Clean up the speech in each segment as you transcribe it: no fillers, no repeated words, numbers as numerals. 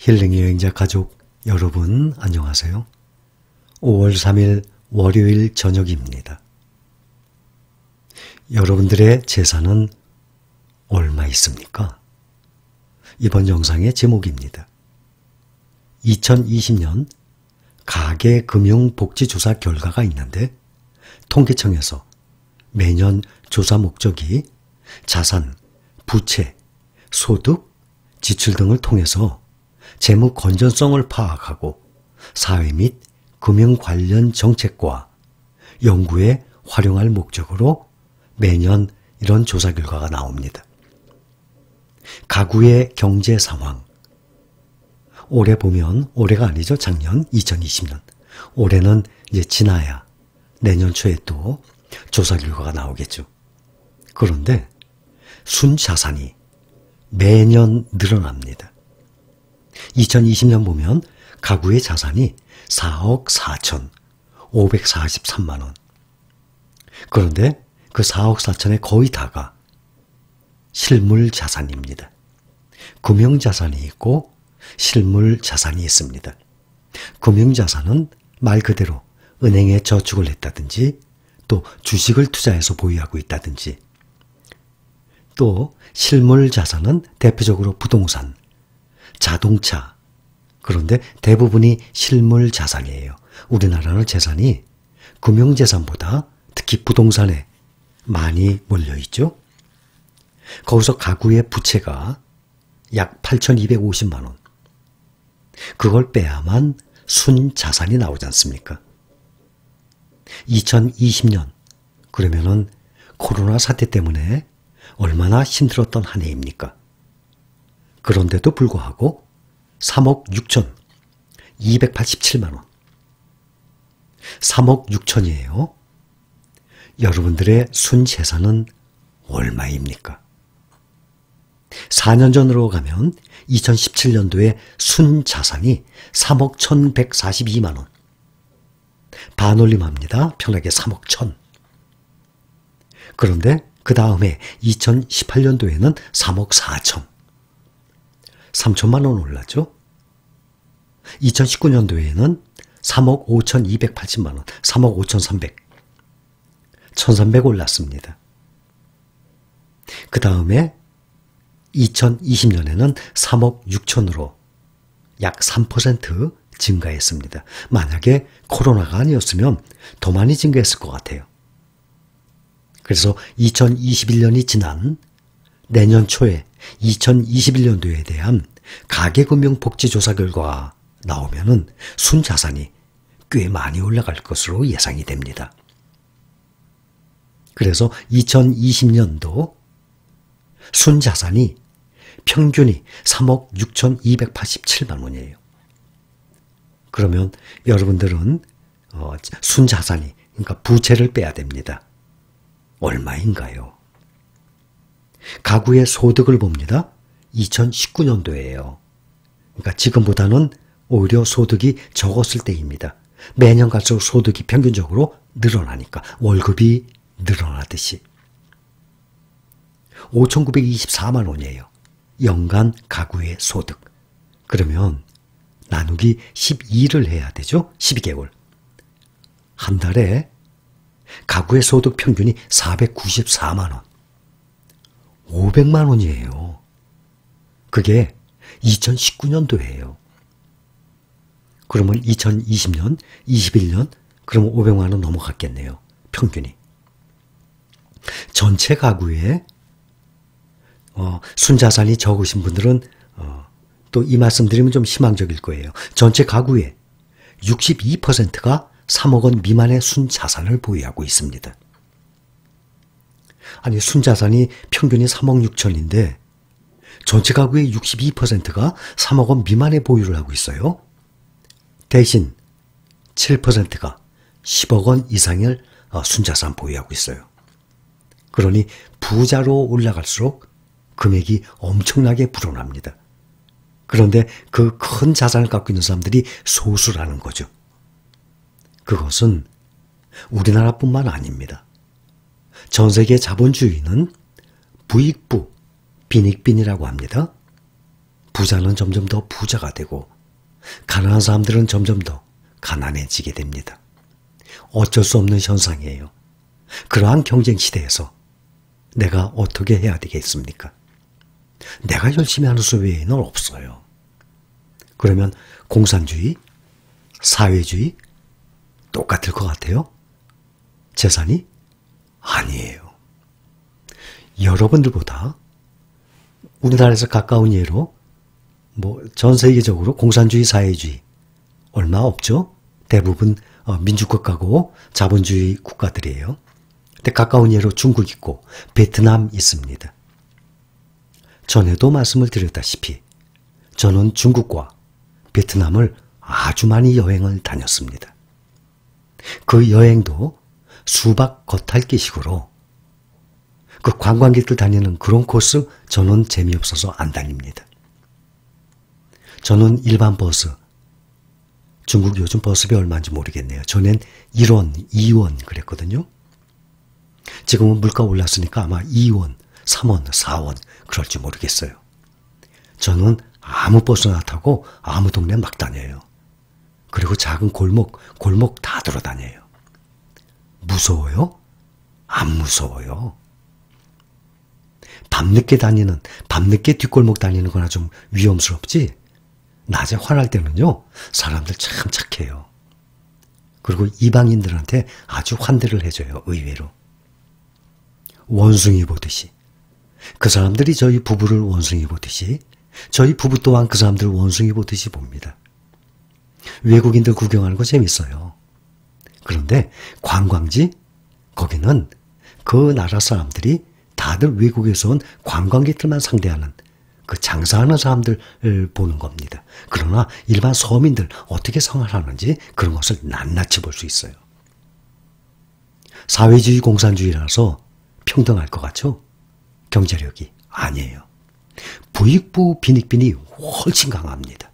힐링 여행자 가족 여러분 안녕하세요. 5월 3일 월요일 저녁입니다. 여러분들의 재산은 얼마 있습니까? 이번 영상의 제목입니다. 2020년 가계금융복지조사 결과가 있는데 통계청에서 매년 조사 목적이 자산, 부채, 소득, 지출 등을 통해서 재무 건전성을 파악하고 사회 및 금융 관련 정책과 연구에 활용할 목적으로 매년 이런 조사 결과가 나옵니다. 가구의 경제 상황. 올해 보면, 올해가 아니죠. 작년 2020년. 올해는 이제 지나야 내년 초에 또 조사 결과가 나오겠죠. 그런데 순자산이 매년 늘어납니다. 2020년 보면 가구의 자산이 4억 4,543만 원. 그런데 그 4억 4천의 거의 다가 실물 자산입니다. 금융 자산이 있고 실물 자산이 있습니다. 금융 자산은 말 그대로 은행에 저축을 했다든지 또 주식을 투자해서 보유하고 있다든지 또 실물 자산은 대표적으로 부동산, 자동차, 그런데 대부분이 실물 자산이에요. 우리나라는 재산이 금융재산보다 특히 부동산에 많이 몰려있죠. 거기서 가구의 부채가 약 8,250만 원. 그걸 빼야만 순자산이 나오지 않습니까? 2020년, 그러면은 코로나 사태 때문에 얼마나 힘들었던 한 해입니까? 그런데도 불구하고 3억 6,287만 원. 3억 6천이에요. 여러분들의 순재산은 얼마입니까? 4년 전으로 가면 2017년도에 순자산이 3억 1,142만 원. 반올림합니다. 편하게 3억 1천. 그런데 그 다음에 2018년도에는 3억 4천. 3천만 원 올랐죠. 2019년도에는 3억 5,280만 원, 3억 5,300, 1,300 올랐습니다. 그 다음에 2020년에는 3억 6천으로 약 3% 증가했습니다. 만약에 코로나가 아니었으면 더 많이 증가했을 것 같아요. 그래서 2021년이 지난 내년 초에 2021년도에 대한 가계금융복지조사 결과가 나오면은 순자산이 꽤 많이 올라갈 것으로 예상이 됩니다. 그래서 2020년도 순자산이 평균이 3억 6,287만 원이에요. 그러면 여러분들은 순자산이, 그러니까 부채를 빼야 됩니다. 얼마인가요? 가구의 소득을 봅니다. 2019년도예요. 그러니까 지금보다는 오히려 소득이 적었을 때입니다. 매년 갈수록 소득이 평균적으로 늘어나니까 월급이 늘어나듯이. 5,924만 원이에요. 연간 가구의 소득. 그러면 나누기 12를 해야 되죠. 12개월. 한 달에 가구의 소득 평균이 494만 원. 500만 원이에요. 그게 2019년도예요. 그러면 2020년, 21년, 그러면 500만 원 넘어갔겠네요. 평균이. 전체 가구에 순자산이 적으신 분들은 또 이 말씀 드리면 좀 희망적일 거예요. 전체 가구의 62%가 3억 원 미만의 순자산을 보유하고 있습니다. 아니, 순자산이 평균이 3억 6천인데 전체 가구의 62%가 3억 원 미만의 보유를 하고 있어요. 대신 7%가 10억 원 이상을 순자산 보유하고 있어요. 그러니 부자로 올라갈수록 금액이 엄청나게 불어납니다. 그런데 그 큰 자산을 갖고 있는 사람들이 소수라는 거죠. 그것은 우리나라뿐만 아닙니다. 전 세계 자본주의는 부익부, 빈익빈이라고 합니다. 부자는 점점 더 부자가 되고 가난한 사람들은 점점 더 가난해지게 됩니다. 어쩔 수 없는 현상이에요. 그러한 경쟁 시대에서 내가 어떻게 해야 되겠습니까? 내가 열심히 하는 수 외에는 없어요. 그러면 공산주의, 사회주의 똑같을 것 같아요? 재산이? 아니에요. 여러분들보다 우리나라에서 가까운 예로 전 세계적으로 공산주의, 사회주의 얼마 없죠? 대부분 민주국가고 자본주의 국가들이에요. 근데 가까운 예로 중국 있고 베트남 있습니다. 전에도 말씀을 드렸다시피 저는 중국과 베트남을 아주 많이 여행을 다녔습니다. 그 여행도 수박 겉핥기식으로 그 관광객들 다니는 그런 코스 저는 재미없어서 안 다닙니다. 저는 일반 버스, 중국 요즘 버스비 얼마인지 모르겠네요. 전엔 1원, 2원 그랬거든요. 지금은 물가 올랐으니까 아마 2원, 3원, 4원 그럴지 모르겠어요. 저는 아무 버스나 타고 아무 동네 막 다녀요. 그리고 작은 골목 다 돌아다녀요. 무서워요? 안 무서워요. 밤늦게 뒷골목 다니는 거나 좀 위험스럽지? 낮에 화날 때는요, 사람들 참 착해요. 그리고 이방인들한테 아주 환대를 해줘요, 의외로. 원숭이 보듯이. 그 사람들이 저희 부부를 원숭이 보듯이, 저희 부부 또한 그 사람들을 원숭이 보듯이 봅니다. 외국인들 구경하는 거 재밌어요. 그런데 관광지, 거기는 그 나라 사람들이 다들 외국에서 온 관광객들만 상대하는 그 장사하는 사람들을 보는 겁니다. 그러나 일반 서민들 어떻게 생활하는지 그런 것을 낱낱이 볼 수 있어요. 사회주의 공산주의라서 평등할 것 같죠? 경제력이 아니에요. 부익부 빈익빈이 훨씬 강합니다.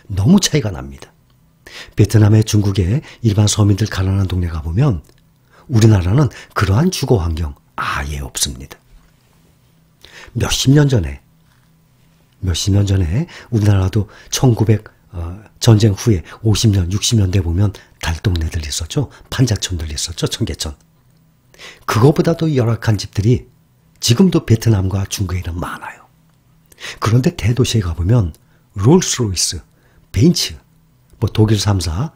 너무 차이가 납니다. 베트남의 중국의 일반 서민들 가난한 동네 가보면 우리나라는 그러한 주거 환경 아예 없습니다. 몇십 년 전에 우리나라도 1900 전쟁 후에 50년, 60년대 보면 달동네들 있었죠. 판자촌들 있었죠. 청계천. 그거보다도 열악한 집들이 지금도 베트남과 중국에는 많아요. 그런데 대도시에 가보면 롤스로이스, 벤츠, 독일 3사,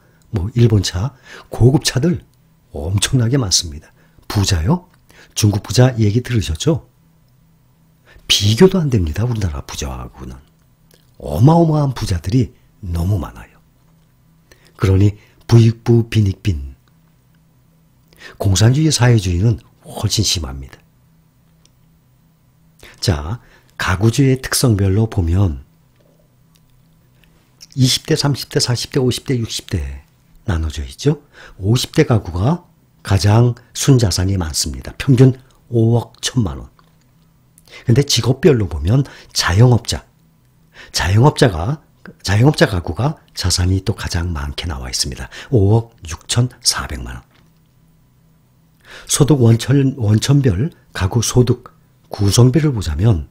일본 차, 고급 차들 엄청나게 많습니다. 부자요? 중국 부자 얘기 들으셨죠? 비교도 안 됩니다. 우리나라 부자하고는. 어마어마한 부자들이 너무 많아요. 그러니 부익부 빈익빈. 공산주의 사회주의는 훨씬 심합니다. 자, 가구주의 특성별로 보면 20대, 30대, 40대, 50대, 60대 나눠져 있죠. 50대 가구가 가장 순자산이 많습니다. 평균 5억 1천만 원. 근데 직업별로 보면 자영업자 가구가 자산이 또 가장 많게 나와 있습니다. 5억 6,400만 원. 소득 원천별 가구 소득 구성비를 보자면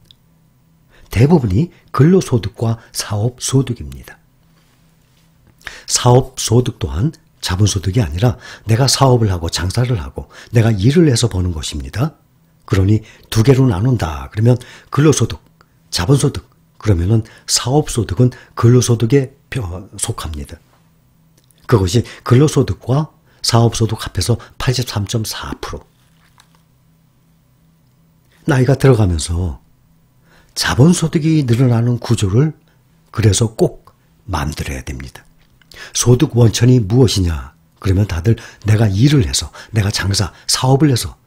대부분이 근로소득과 사업소득입니다. 사업소득 또한 자본소득이 아니라 내가 사업을 하고 장사를 하고 내가 일을 해서 버는 것입니다. 그러니 두 개로 나눈다. 그러면 근로소득, 자본소득, 그러면은 사업소득은 근로소득에 속합니다. 그것이 근로소득과 사업소득 합해서 83.4%. 나이가 들어가면서 자본소득이 늘어나는 구조를 그래서 꼭 만들어야 됩니다. 소득 원천이 무엇이냐? 그러면 다들 내가 일을 해서, 내가 장사, 사업을 해서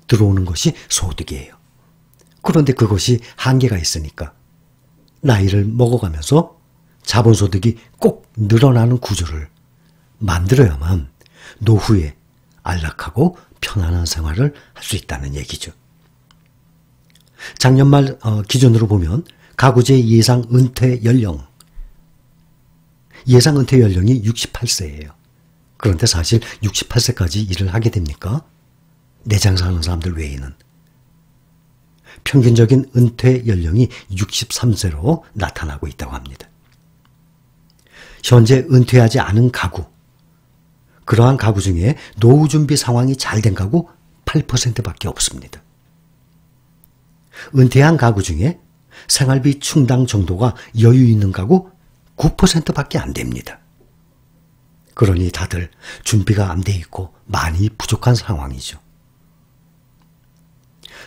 들어오는 것이 소득이에요. 그런데 그것이 한계가 있으니까 나이를 먹어가면서 자본소득이 꼭 늘어나는 구조를 만들어야만 노후에 안락하고 편안한 생활을 할 수 있다는 얘기죠. 작년 말 기준으로 보면 가구제 예상 은퇴 연령이 68세예요. 그런데 사실 68세까지 일을 하게 됩니까? 내 장사하는 사람들 외에는. 평균적인 은퇴 연령이 63세로 나타나고 있다고 합니다. 현재 은퇴하지 않은 가구, 그러한 가구 중에 노후 준비 상황이 잘 된 가구 8%밖에 없습니다. 은퇴한 가구 중에 생활비 충당 정도가 여유 있는 가구 9%밖에 안 됩니다. 그러니 다들 준비가 안 돼 있고 많이 부족한 상황이죠.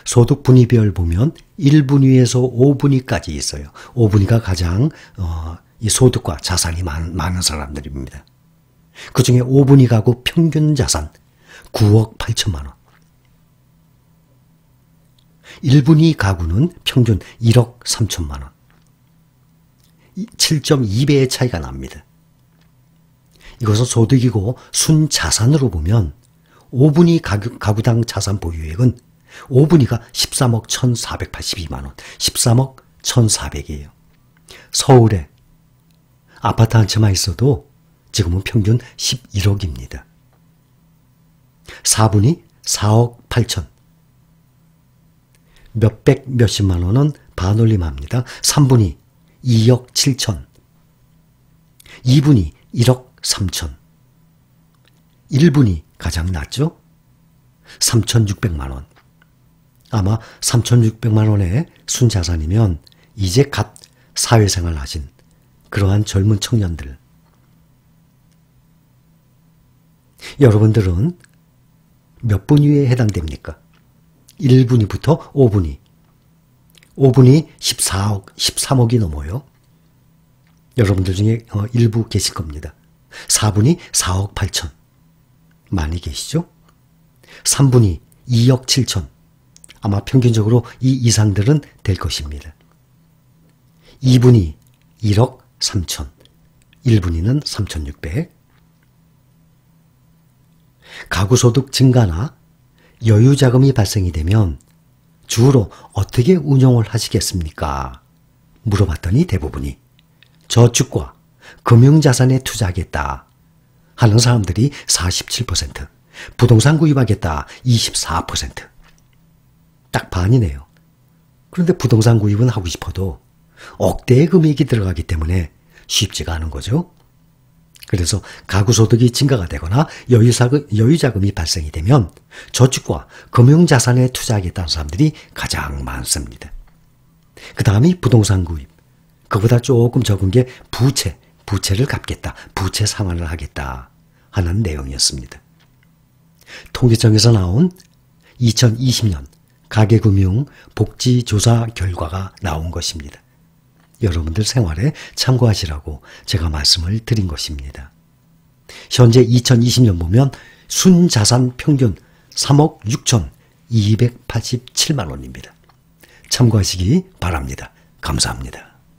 소득 분위별 보면 1분위에서 5분위까지 있어요. 5분위가 가장 이 소득과 자산이 많은 사람들입니다. 그 중에 5분위 가구 평균 자산 9억 8천만 원. 1분위 가구는 평균 1억 3천만 원. 7.2배의 차이가 납니다. 이것은 소득이고 순자산으로 보면 5분위 가구당 자산 보유액은 5분위가 13억 1,482만 원, 13억 1,400이에요. 서울에 아파트 한 채만 있어도 지금은 평균 11억입니다. 4분위 4억 8천. 몇백 몇십만 원은 반올림합니다. 3분위 2억 7천. 2분위 1억 3천. 1분위 가장 낮죠? 3,600만 원. 아마 3,600만 원의 순자산이면 이제 갓 사회생활 하신 그러한 젊은 청년들. 여러분들은 몇 분위에 해당됩니까? 1분위부터 5분위. 5분위 14억, 13억이 넘어요. 여러분들 중에 일부 계실 겁니다. 4분위 4억 8천. 많이 계시죠? 3분위 2억 7천. 아마 평균적으로 이 이상들은 될 것입니다. 2분위 1억 3천. 1분위는 3,600. 가구소득 증가나 여유자금이 발생이 되면 주로 어떻게 운용을 하시겠습니까? 물어봤더니 대부분이 저축과 금융자산에 투자하겠다 하는 사람들이 47%, 부동산 구입하겠다 24%. 딱 반이네요. 그런데 부동산 구입은 하고 싶어도 억대의 금액이 들어가기 때문에 쉽지가 않은 거죠. 그래서 가구소득이 증가가 되거나 여유자금이 발생이 되면 저축과 금융자산에 투자하겠다는 사람들이 가장 많습니다. 그 다음이 부동산 구입. 그보다 조금 적은 게 부채를 갚겠다, 부채 상환을 하겠다 하는 내용이었습니다. 통계청에서 나온 2020년 가계금융 복지조사 결과가 나온 것입니다. 여러분들 생활에 참고하시라고 제가 말씀을 드린 것입니다. 현재 2020년 보면 순자산 평균 3억 6,287만 원입니다. 참고하시기 바랍니다. 감사합니다.